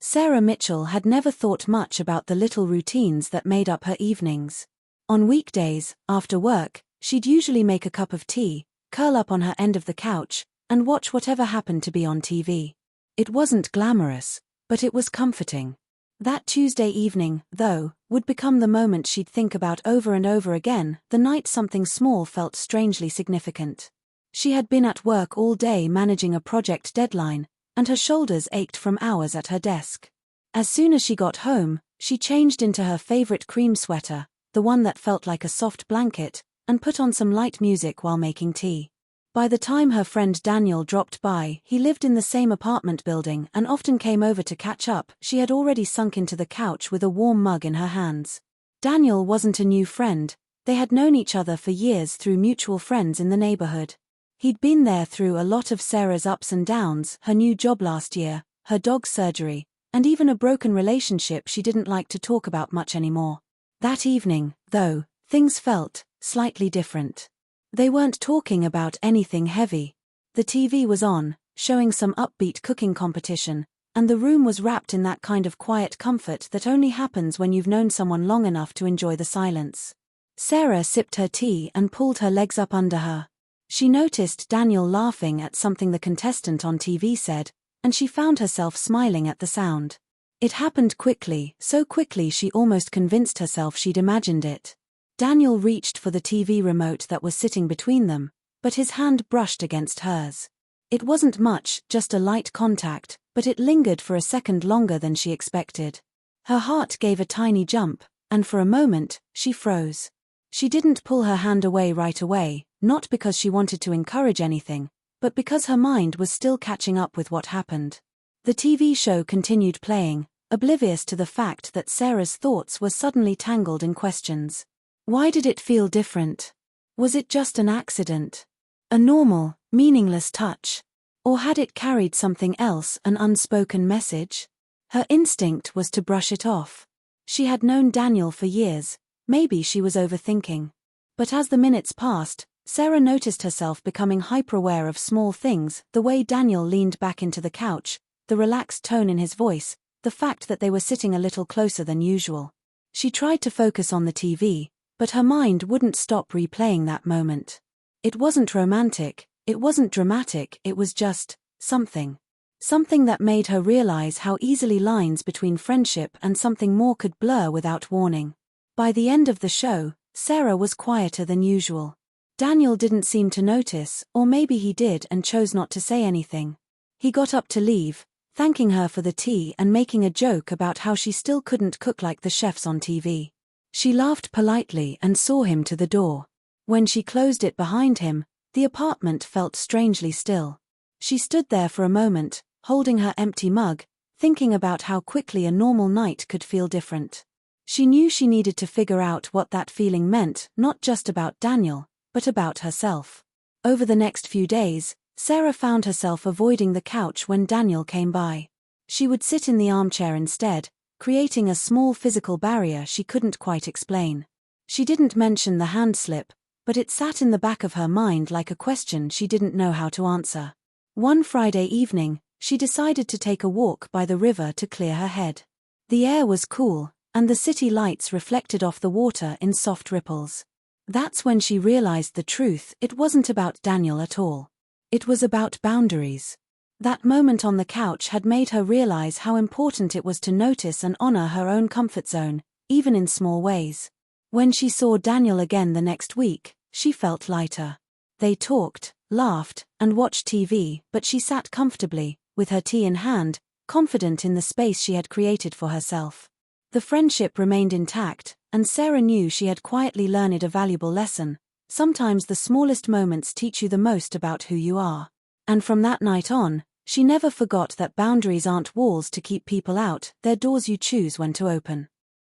Sarah Mitchell had never thought much about the little routines that made up her evenings. On weekdays, after work, she'd usually make a cup of tea, curl up on her end of the couch, and watch whatever happened to be on TV. It wasn't glamorous, but it was comforting. That Tuesday evening, though, would become the moment she'd think about over and over again, the night something small felt strangely significant. She had been at work all day managing a project deadline, and her shoulders ached from hours at her desk. As soon as she got home, she changed into her favorite cream sweater, the one that felt like a soft blanket, and put on some light music while making tea. By the time her friend Daniel dropped by, he lived in the same apartment building and often came over to catch up. She had already sunk into the couch with a warm mug in her hands. Daniel wasn't a new friend, they had known each other for years through mutual friends in the neighborhood. He'd been there through a lot of Sarah's ups and downs, her new job last year, her dog's surgery, and even a broken relationship she didn't like to talk about much anymore. That evening, though, things felt slightly different. They weren't talking about anything heavy. The TV was on, showing some upbeat cooking competition, and the room was wrapped in that kind of quiet comfort that only happens when you've known someone long enough to enjoy the silence. Sarah sipped her tea and pulled her legs up under her. She noticed Daniel laughing at something the contestant on TV said, and she found herself smiling at the sound. It happened quickly, so quickly she almost convinced herself she'd imagined it. Daniel reached for the TV remote that was sitting between them, but his hand brushed against hers. It wasn't much, just a light contact, but it lingered for a second longer than she expected. Her heart gave a tiny jump, and for a moment, she froze. She didn't pull her hand away right away, not because she wanted to encourage anything, but because her mind was still catching up with what happened. The TV show continued playing, oblivious to the fact that Sarah's thoughts were suddenly tangled in questions. Why did it feel different? Was it just an accident? A normal, meaningless touch? Or had it carried something else, an unspoken message? Her instinct was to brush it off. She had known Daniel for years, maybe she was overthinking. But as the minutes passed, Sarah noticed herself becoming hyper-aware of small things, the way Daniel leaned back into the couch, the relaxed tone in his voice, the fact that they were sitting a little closer than usual. She tried to focus on the TV, but her mind wouldn't stop replaying that moment. It wasn't romantic, it wasn't dramatic, it was just something. Something that made her realize how easily lines between friendship and something more could blur without warning. By the end of the show, Sarah was quieter than usual. Daniel didn't seem to notice, or maybe he did and chose not to say anything. He got up to leave, thanking her for the tea and making a joke about how she still couldn't cook like the chefs on TV. She laughed politely and saw him to the door. When she closed it behind him, the apartment felt strangely still. She stood there for a moment, holding her empty mug, thinking about how quickly a normal night could feel different. She knew she needed to figure out what that feeling meant, not just about Daniel, but about herself. Over the next few days, Sarah found herself avoiding the couch when Daniel came by. She would sit in the armchair instead, creating a small physical barrier she couldn't quite explain. She didn't mention the hand slip, but it sat in the back of her mind like a question she didn't know how to answer. One Friday evening, she decided to take a walk by the river to clear her head. The air was cool, and the city lights reflected off the water in soft ripples. That's when she realized the truth, it wasn't about Daniel at all. It was about boundaries. That moment on the couch had made her realize how important it was to notice and honor her own comfort zone, even in small ways. When she saw Daniel again the next week, she felt lighter. They talked, laughed, and watched TV, but she sat comfortably, with her tea in hand, confident in the space she had created for herself. The friendship remained intact, and Sarah knew she had quietly learned a valuable lesson. Sometimes the smallest moments teach you the most about who you are. And from that night on, she never forgot that boundaries aren't walls to keep people out, they're doors you choose when to open.